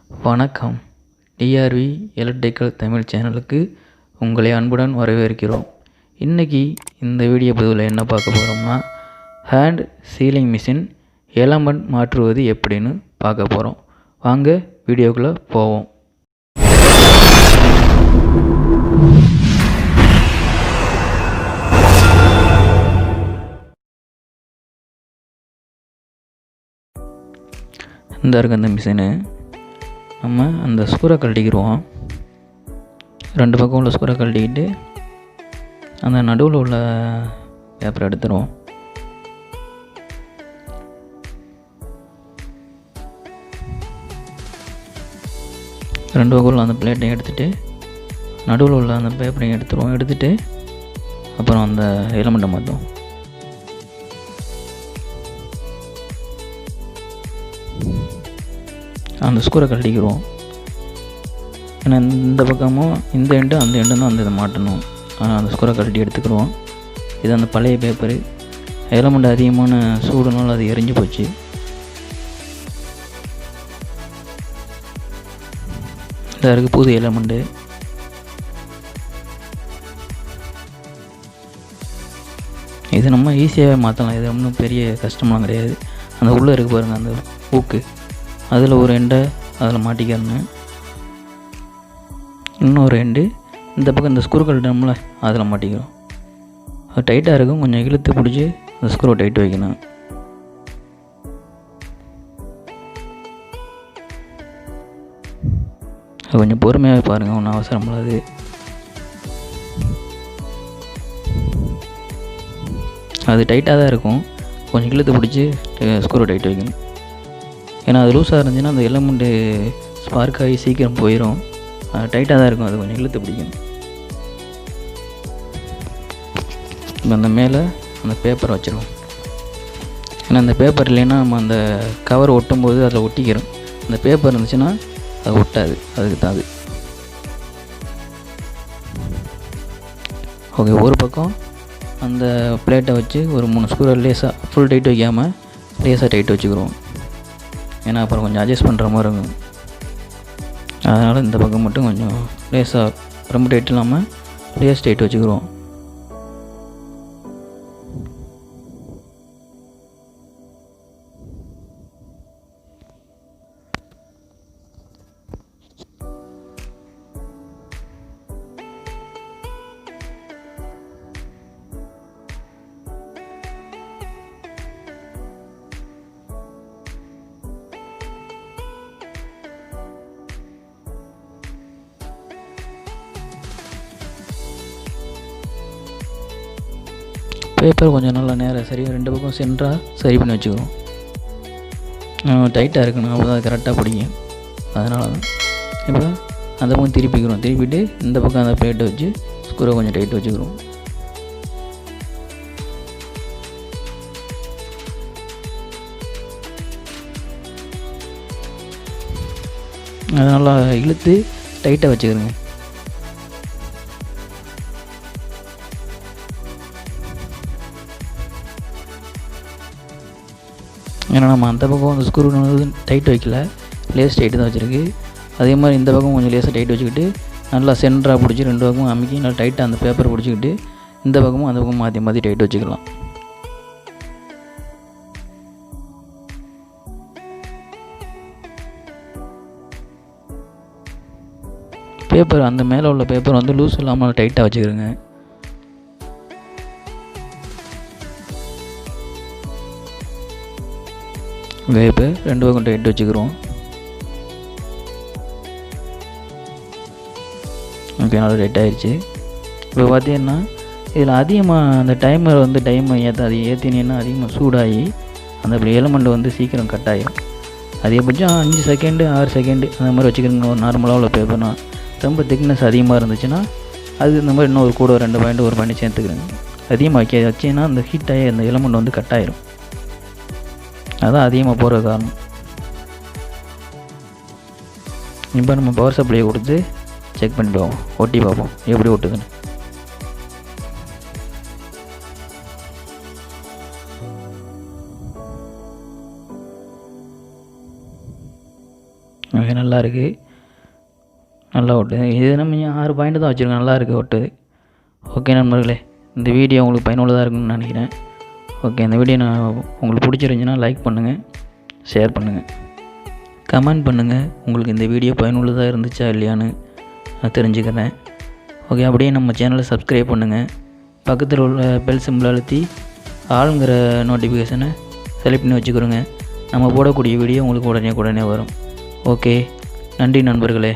வணக்கம். டிஆர்வி எலக்ட்ரிக்கல் தமிழ் சேனலுக்கு உங்களை அன்புடன் வரவேற்கிறோம். இன்றைக்கி இந்த வீடியோ பதிவில் என்ன பார்க்க போகிறோம்னா, ஹேண்ட் சீலிங் மிஷின் எலமெண்ட் மாற்றுவது எப்படின்னு பார்க்க போகிறோம். வாங்க வீடியோக்குள்ளே போவோம். இந்த இருக்க அந்த மிஷினு நம்ம அந்த ஸ்க்ரூவை கழட்டிக்கிடுவோம். ரெண்டு பக்கம் உள்ள ஸ்க்ரூவை கழட்டிக்கிட்டு அந்த நடுவில் உள்ள பேப்பரை எடுத்துருவோம். ரெண்டு பக்கம் உள்ள அந்த பிளேட்டையும் எடுத்துகிட்டு நடுவில் உள்ள அந்த பேப்பரையும் எடுத்துகிட்டு அப்புறம் அந்த எலமெண்ட்டை மாற்றுவோம். அந்த ஸ்க்ரூவை கழட்டிக்கிடுவோம். ஏன்னா இந்த பக்கமும் இந்த எண்டு அந்த எண்டு தான் இதை மாட்டணும். ஆனால் அந்த ஸ்க்ரூவை கழட்டி எடுத்துக்கிடுவோம். இது அந்த பழைய பேப்பரு. எலமெண்ட் அதிகமான சூடுனால அது எரிஞ்சு போச்சு. இதாக இருக்குது புது எலமெண்ட்டு. இது நம்ம ஈஸியாகவே மாற்றலாம். இது ஒன்றும் பெரிய கஷ்டமாக கிடையாது. அந்த உள்ளே இருக்குது பாருங்கள் அந்த ஊக்கு, அதில் ஒரு எண்டை அதில் மாட்டிக்கிறேன்னு, இன்னொரு எண்டு இந்த பக்கம் இந்த ஸ்க்ரூ கழட்டோம்ல அதில் மாட்டிக்கிறோம். அது டைட்டாக இருக்கும். கொஞ்சம் இழுத்து பிடிச்சி அந்த ஸ்க்ரூவை டைட் வைக்கணும். அது கொஞ்சம் பொறுமையாக பாருங்கள், ஒன்றும் அவசரம் இல்லாது. அது டைட்டாக தான் இருக்கும். கொஞ்சம் இழுத்து பிடிச்சி ஸ்க்ரூவை டைட் வைக்கணும். ஏன்னா அது லூஸாக இருந்துச்சுன்னா அந்த எலமெண்ட்டு ஸ்பார்க் ஆகி சீக்கிரம் போயிடும். டைட்டாக தான் இருக்கும். அது கொஞ்சம் இழுத்து பிடிக்கணும். இப்போ அந்த மேலே அந்த பேப்பரை வச்சுருவோம். ஏன்னா அந்த பேப்பர் இல்லைன்னா நம்ம அந்த கவர் ஒட்டும்போது அதில் ஒட்டிக்கிறோம். அந்த பேப்பர் இருந்துச்சுன்னா அது ஒட்டாது. அதுக்கு தான் அது. ஓகே, ஒரு பக்கம் அந்த பிளேட்டை வச்சு ஒரு 3 ஸ்க்ரூ லேசாக ஃபுல் டைட் வைக்காமல் லேசாக டைட் வச்சுக்கிறோம். ஏன்னா அப்புறம் கொஞ்சம் அட்ஜஸ்ட் பண்ணுற மாதிரி இருக்கும். அதனால் இந்த பக்கம் மட்டும் கொஞ்சம் லேசாக ரொம்ப டைட் இல்லாமல் லேஸ் டைட் வச்சுக்கிறோம். பேப்பர் கொஞ்சம் நல்லா நேராக சரியாக ரெண்டு பக்கம் சென்டராக சரி பண்ணி வச்சுக்கிறோம். டைட்டாக இருக்கணும், அப்போ தான் கரெக்டாக பிடிக்கும். அதனால தான் இப்போ அந்த பக்கம் திருப்பிட்டு இந்த பக்கம் அந்த பிளேட்டை வச்சு ஸ்க்ரூவை கொஞ்சம் டைட் வச்சுக்கிறோம். அதனால் இழுத்து டைட்டாக வச்சுக்கிறோங்க. ஏன்னா நம்ம அந்த பக்கம் அந்த ஸ்க்ரூ டைட் வைக்கல, லேஸ் டைட்டு தான் வச்சுருக்கு. அதே மாதிரி இந்த பக்கம் கொஞ்சம் லேசாக டைட் வச்சுக்கிட்டு நல்லா சென்டராக பிடிச்சி ரெண்டு பக்கமும் அமுக்கி நல்லா டைட்டாக அந்த பேப்பரை பிடிச்சிக்கிட்டு இந்த பக்கமும் அந்த பக்கம் மாற்றி டைட் வச்சுக்கலாம். பேப்பர் அந்த மேலே உள்ள பேப்பர் வந்து லூஸ் இல்லாமல் டைட்டாக வச்சுக்கிறோங்க. இப்போ ரெண்டு பக்கம் டைட் வச்சுக்கிறோம். ஓகே, நல்லா டைட் ஆகிடுச்சு. இப்போ பார்த்தீங்கன்னா இதில் அதிகமாக அந்த டைமர் வந்து ஏற்றினீங்கன்னா அதிகமாக சூடாகி அந்த எலமெண்ட் வந்து சீக்கிரம் கட் ஆகிடும். அதிகபட்சம் 5 செகண்டு 6 செகண்டு அந்த மாதிரி வச்சுக்கிறோங்க. ஒரு நார்மலாக உள்ள பேப்பர்னா ரொம்ப திக்னஸ் அதிகமாக இருந்துச்சுன்னா அது இந்த மாதிரி இன்னும் ஒரு கூட 2 பாயிண்ட் 1 பாயிண்ட் சேர்த்துக்கிறேங்க. அதிகமாக வச்சிங்கன்னா அந்த ஹீட் ஆகி அந்த எலமெண்ட் வந்து கட் ஆகிடும். அதுதான் அதிகமாக போகிற காரணம். இப்போ நம்ம பவர் சப்ளையை கொடுத்து செக் பண்ணிட்டு ஒட்டி பார்ப்போம் எப்படி ஒட்டுதுன்னு. ஓகே, நல்லாயிருக்கு, நல்லா ஓட்டுது. இது நம்ம 6 பாயிண்ட் தான் வச்சுருக்கோம், நல்லா இருக்குது ஓட்டுது. ஓகே நண்பர்களே, இந்த வீடியோ உங்களுக்கு பயனுள்ளதாக இருக்குன்னு நினைக்கிறேன். ஓகே, இந்த வீடியோ உங்களுக்கு பிடிச்சிருந்துச்சின்னா லைக் பண்ணுங்கள், ஷேர் பண்ணுங்கள், கமெண்ட் பண்ணுங்கள். உங்களுக்கு இந்த வீடியோ பயனுள்ளதாக இருந்துச்சா இல்லையான்னு நான் தெரிஞ்சுக்கிறேன். ஓகே, அப்படியே நம்ம சேனலை சப்ஸ்கிரைப் பண்ணுங்கள். பக்கத்தில் உள்ள பெல் சிம்பிள் அழுத்தி ஆளுங்கிற நோட்டிஃபிகேஷனை செலக்ட் பண்ணி வச்சுக்கிறோங்க. நம்ம போடக்கூடிய வீடியோ உங்களுக்கு உடனே வரும். ஓகே, நன்றி நண்பர்களே.